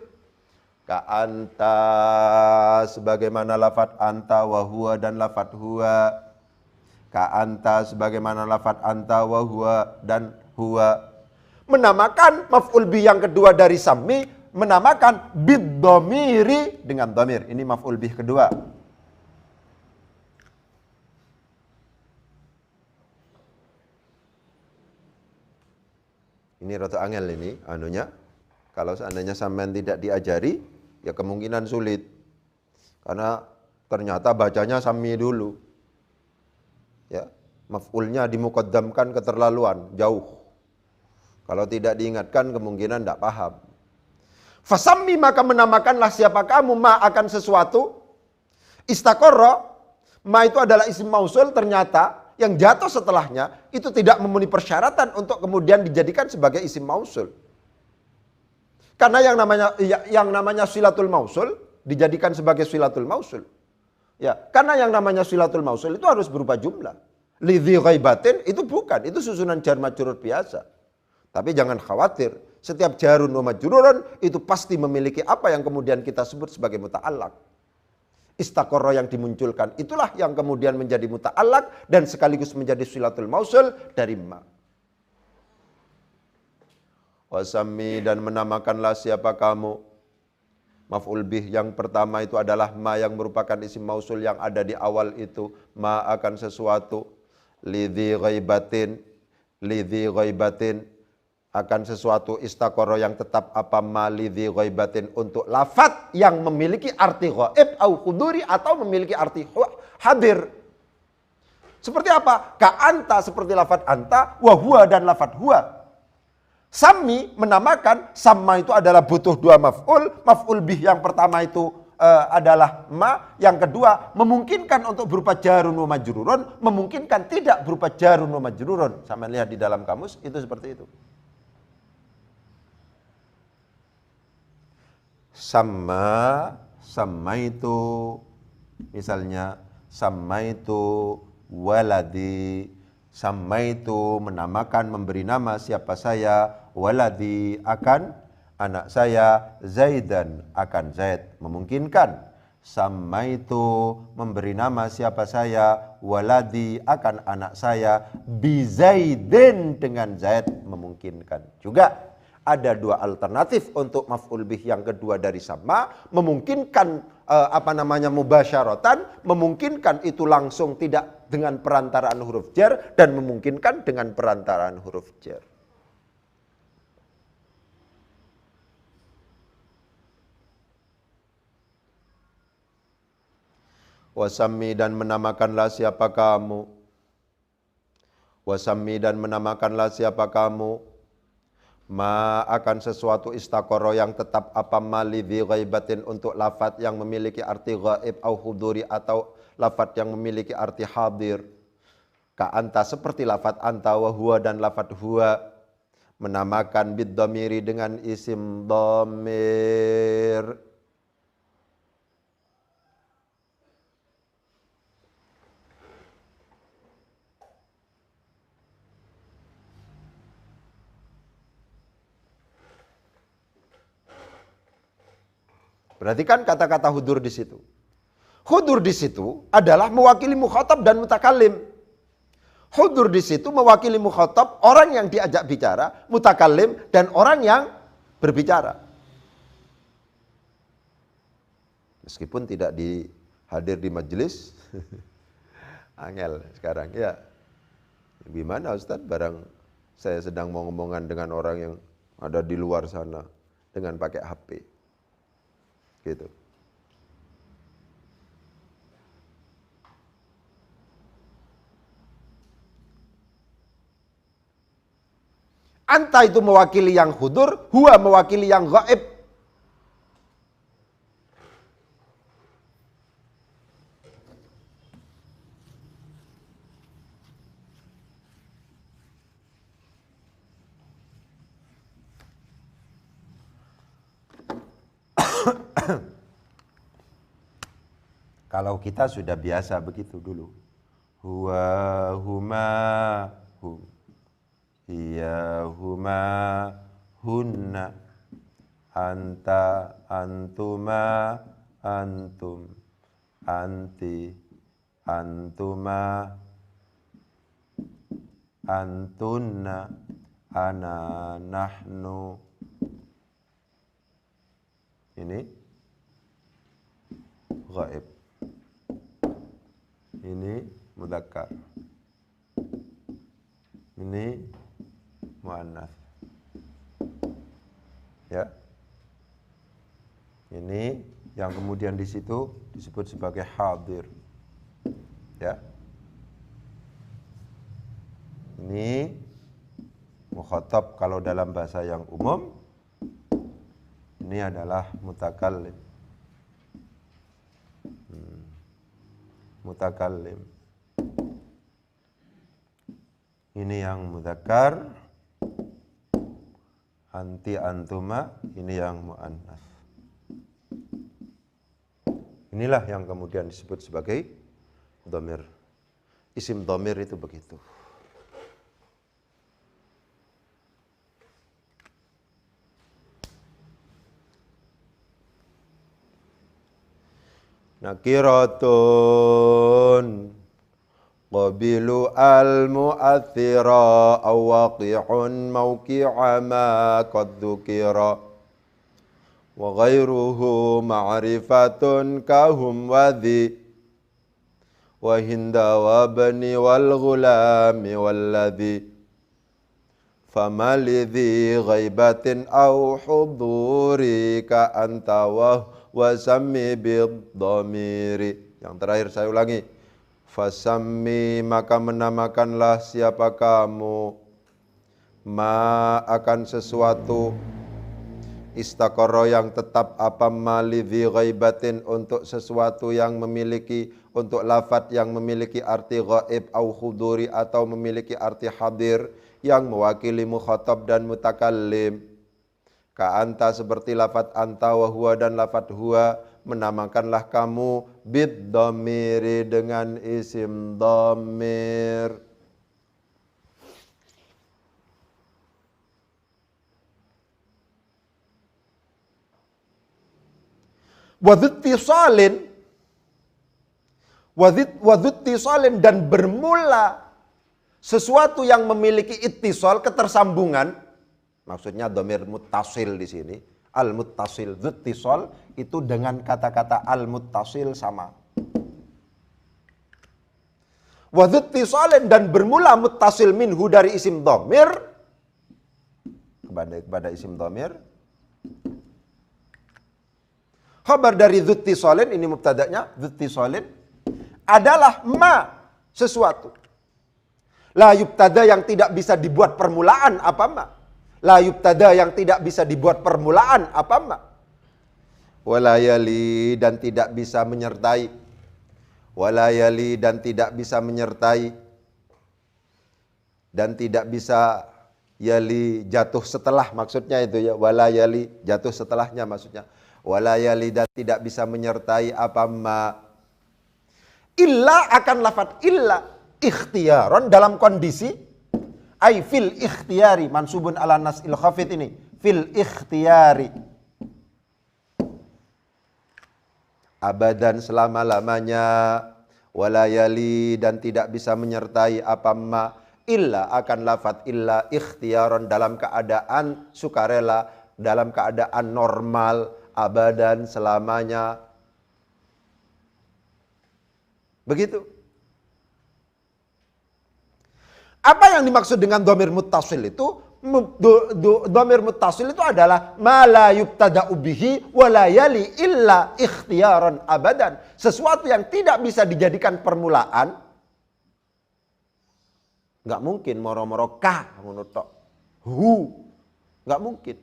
Ka anta, sebagaimana lafadz anta, wa huwa, dan lafadz huwa. Ka anta, sebagaimana lafadz anta, wa huwa, dan huwa. Menamakan maf'ul bih yang kedua dari sammi, menamakan bid dhamiri, dengan dhamir. Ini maf'ul bih kedua. Ini rada angel ini anunya. Kalau seandainya sampean tidak diajari, ya kemungkinan sulit. Karena ternyata bacanya sammi dulu. Ya, maf'ulnya dimuqaddamkan keterlaluan, jauh. Kalau tidak diingatkan kemungkinan tidak paham. Fasammi, maka menamakanlah siapa kamu ma akan sesuatu. Istaqarra, ma itu adalah isim mausul, ternyata yang jatuh setelahnya itu tidak memenuhi persyaratan untuk kemudian dijadikan sebagai isim mausul. Karena yang namanya silatul mausul dijadikan sebagai silatul mausul. Ya, karena yang namanya silatul mausul itu harus berupa jumlah. Lidhi ghaibatin itu bukan, itu susunan jar majrur biasa. Tapi jangan khawatir, setiap jarun wa majrurun itu pasti memiliki apa yang kemudian kita sebut sebagai muta'allaq. Istaqarra yang dimunculkan itulah yang kemudian menjadi muta'allaq dan sekaligus menjadi silatul mausul dari ma. Wasammi, dan menamakanlah siapa kamu. Maf'ul bih yang pertama itu adalah ma yang merupakan isim mausul yang ada di awal itu. Ma akan sesuatu. Lidhi ghaibatin akan sesuatu istaqara yang tetap apa malidhi ghaibatin untuk lafat yang memiliki arti ghaib au huduri atau memiliki arti hadir. Seperti apa? Ka anta seperti lafat anta, wa huwa dan lafat huwa. Sami menamakan, sama itu adalah butuh dua maf'ul bih yang pertama itu adalah ma, yang kedua memungkinkan untuk berupa jarun wa majrurun, memungkinkan tidak berupa jarun wa majrurun. Sama lihat di dalam kamus itu seperti itu. Sama itu misalnya sama itu waladi, sama itu menamakan memberi nama siapa saya, waladi akan anak saya, Zaidan akan Zaid, memungkinkan. Sama itu memberi nama siapa saya, waladi akan anak saya, bi Zaidin dengan Zaid, memungkinkan. Juga ada dua alternatif untuk maf'ul bih yang kedua dari sama, memungkinkan mubasyaratan, memungkinkan itu langsung tidak dengan perantaraan huruf jar, dan memungkinkan dengan perantaraan huruf jar. Wasammi dan menamakanlah siapa kamu. Wasammi dan menamakanlah siapa kamu. Ma akan sesuatu istaqara yang tetap apa malidhi ghaibatin untuk lafat yang memiliki arti ghaib au huduri atau lafat yang memiliki arti hadir. Ka anta seperti lafat anta, wa huwa dan lafat huwa. Menamakan bid dhamiri dengan isim dhamir. Perhatikan kata-kata hudur di situ. Hudur di situ adalah mewakili mukhatab dan mutakallim. Hudur di situ mewakili mukhatab, orang yang diajak bicara, mutakallim, dan orang yang berbicara. Meskipun tidak hadir di majelis, angel sekarang. Ya, gimana Ustaz? Barang saya sedang mau ngomongan dengan orang yang ada di luar sana dengan pakai HP. Gitu. Anta itu mewakili yang hudur, huwa mewakili yang gaib. Kalau kita sudah biasa begitu dulu. Huwa, huma, hum. Hiya, huma, hunna. Anta, antuma, antum. Anti, antuma, antunna. Ana, nahnu. Ini ghaib. Ini mudzakkar. Ini muannats. Ya. Ini yang kemudian di situ disebut sebagai hadir. Ya. Ini mukhatab kalau dalam bahasa yang umum. Ini adalah mutakallim. Mutakallim. Ini yang mudzakkar. Anti, antuma, ini yang muannats. Inilah yang kemudian disebut sebagai dhamir. Isim dhamir itu begitu. Nakiratun qabilu al-mu'athira aw waqi'un mawqi'a ma qad dzukira wa ghairuhu ma'rifatun kahum wadhi wa hinda wa bani wal ghulami walladhi famalidhi ghaibatin au huduri ka anta wa sammi bid-dhamiri. Yang terakhir saya ulangi. Fasammi, maka menamakanlah siapa kamu, ma akan sesuatu, istaqarra yang tetap, apa malidhi ghaibatin untuk sesuatu yang memiliki, untuk lafadz yang memiliki arti ghaib au huduri atau memiliki arti hadir yang mewakili mukhatab dan mutakallim. Ka anta, seperti lafadz anta, wa huwa dan lafadz huwa, menamakanlah kamu bid dhamiri dengan isim dhamir. Wadhittisalin dan bermula sesuatu yang memiliki ittisal, ketersambungan. Maksudnya dhamir muttasil di sini. Al-muttasil, dzittisal itu dengan kata-kata al-muttasil sama. Wadhittisalin dan bermula muttasil minhu dari isim dhamir kepada isim dhamir. Khabar dari dzittisalin, ini mubtada'nya, dzittisalin adalah ma, sesuatu. La yubtada yang tidak bisa dibuat permulaan, apa ma? La yubtada yang tidak bisa dibuat permulaan, apa ma? Walayali dan tidak bisa menyertai. Walayali dan tidak bisa menyertai. Dan tidak bisa yali jatuh setelah, maksudnya itu ya. Walayali jatuh setelahnya maksudnya. Walayali dan tidak bisa menyertai apa ma. Illa akan lafadz illa ikhtiyaron dalam kondisi ay fil ikhtiyari, mansubun ala nas'il khafid ini, fil ikhtiyari, abadan selama-lamanya, walayali dan tidak bisa menyertai apa ma, illa akan lafadz illa ikhtiyaron dalam keadaan sukarela, dalam keadaan normal, abadan selamanya. Begitu. Apa yang dimaksud dengan dhamir muttasil itu? Dhamir muttasil itu adalah ma la yubtada'u bihi wa la yali illa ikhtiyaran abadan. Sesuatu yang tidak bisa dijadikan permulaan. Enggak mungkin moro-moro ka ngono tok. Enggak mungkin.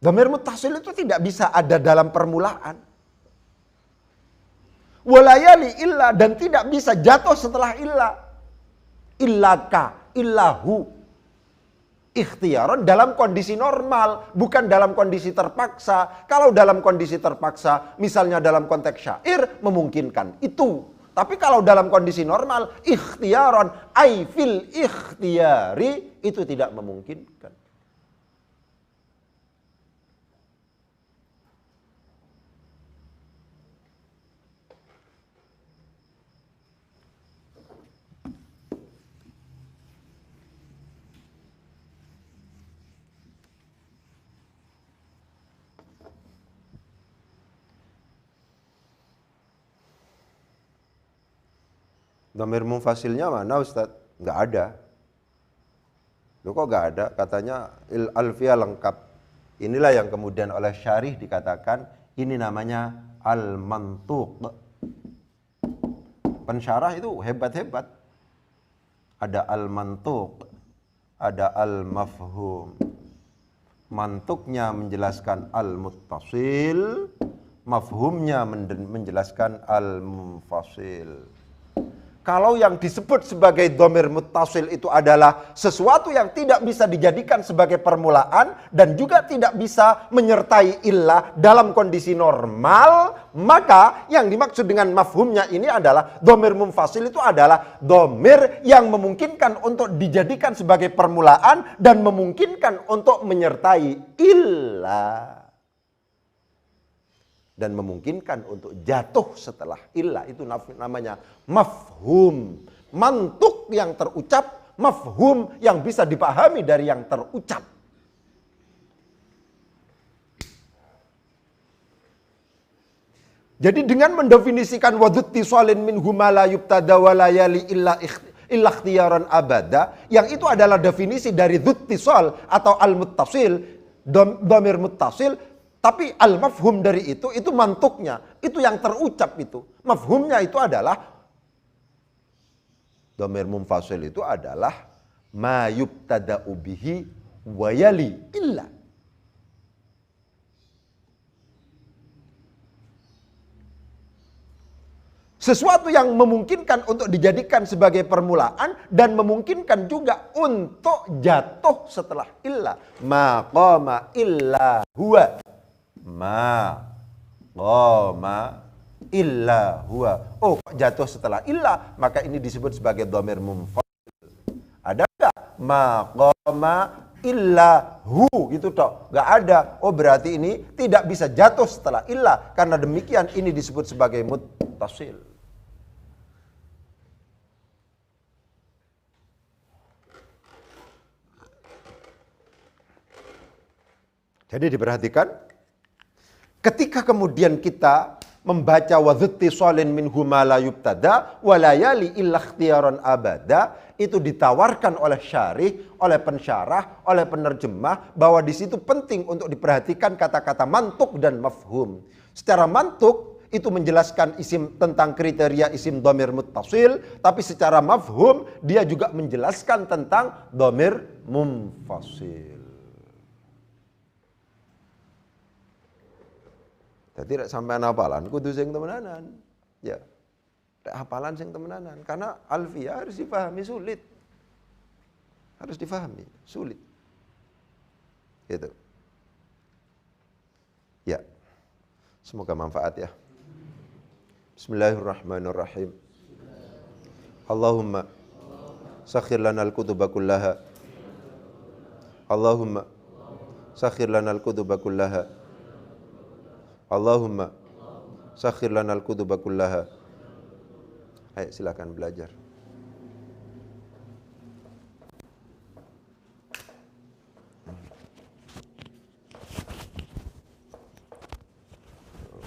Dhamir muttasil itu tidak bisa ada dalam permulaan. Wa la yali illa dan tidak bisa jatuh setelah illa. Illaka, illahu, ikhtiyaron dalam kondisi normal, bukan dalam kondisi terpaksa. Kalau dalam kondisi terpaksa, misalnya dalam konteks syair, memungkinkan itu. Tapi kalau dalam kondisi normal, ikhtiyaron, ay fil ikhtiyari, itu tidak memungkinkan. Dhamir munfasilnya mana Ustaz? Enggak ada. Loh kok enggak ada? Katanya alfiyah lengkap. Inilah yang kemudian oleh Syarih dikatakan ini namanya al-mantuq. Pensyarah itu hebat-hebat. Ada al-mantuq, ada al-mafhum. Mantuknya menjelaskan al-muttasil, mafhumnya menjelaskan al-munfasil. Kalau yang disebut sebagai dhamir muttasil itu adalah sesuatu yang tidak bisa dijadikan sebagai permulaan dan juga tidak bisa menyertai illah dalam kondisi normal, maka yang dimaksud dengan mafhumnya ini adalah dhamir munfasil itu adalah dhamir yang memungkinkan untuk dijadikan sebagai permulaan dan memungkinkan untuk menyertai illah. Dan memungkinkan untuk jatuh setelah illah, itu namanya mafhum. Mantuk yang terucap, mafhum yang bisa dipahami dari yang terucap. Jadi dengan mendefinisikan wadhittisalin minhu ma la yubtada wa la yali illa illa ikhtiyaran abada, yang itu adalah definisi dari dzuttisal atau al-muttasil, dhamir muttasil, tapi al-mafhum dari itu mantuknya, itu yang terucap itu. Mafhumnya itu adalah dhamir munfasil itu adalah ma yubtada'u bihi wa yali illa. Sesuatu yang memungkinkan untuk dijadikan sebagai permulaan dan memungkinkan juga untuk jatuh setelah illa. Ma qama illa huwa. Ma qama illa huwa. Oh, jatuh setelah illa, maka ini disebut sebagai dhamir munfasil. Ada enggak? Ma qama illa hu gitu toh. Enggak ada. Oh, berarti ini tidak bisa jatuh setelah illa. Karena demikian ini disebut sebagai muttasil. Jadi diperhatikan, ketika kemudian kita membaca wa dzuttisalin minhu ma la yubtada wa la yali illa ikhtiyaran abada, itu ditawarkan oleh syarih, oleh pensyarah, oleh penerjemah bahwa di situ penting untuk diperhatikan kata-kata mantuk dan mafhum. Secara mantuk itu menjelaskan isim tentang kriteria isim dhamir muttasil, tapi secara mafhum dia juga menjelaskan tentang dhamir munfasil. Jadi tidak sampai hafalan, kudu sing temenanan. Ya, tidak hafalan sing temenanan. Karena alfiyah harus difahami sulit. Harus difahami, sulit. Gitu. Ya, semoga manfaat ya. Bismillahirrahmanirrahim. Allahumma sakhir lana al-kutuba kullaha. Allahumma sakhir lana al-kutuba kullaha. Allahumma sakhir lana al-kutuba kullaha. Ayo silakan belajar.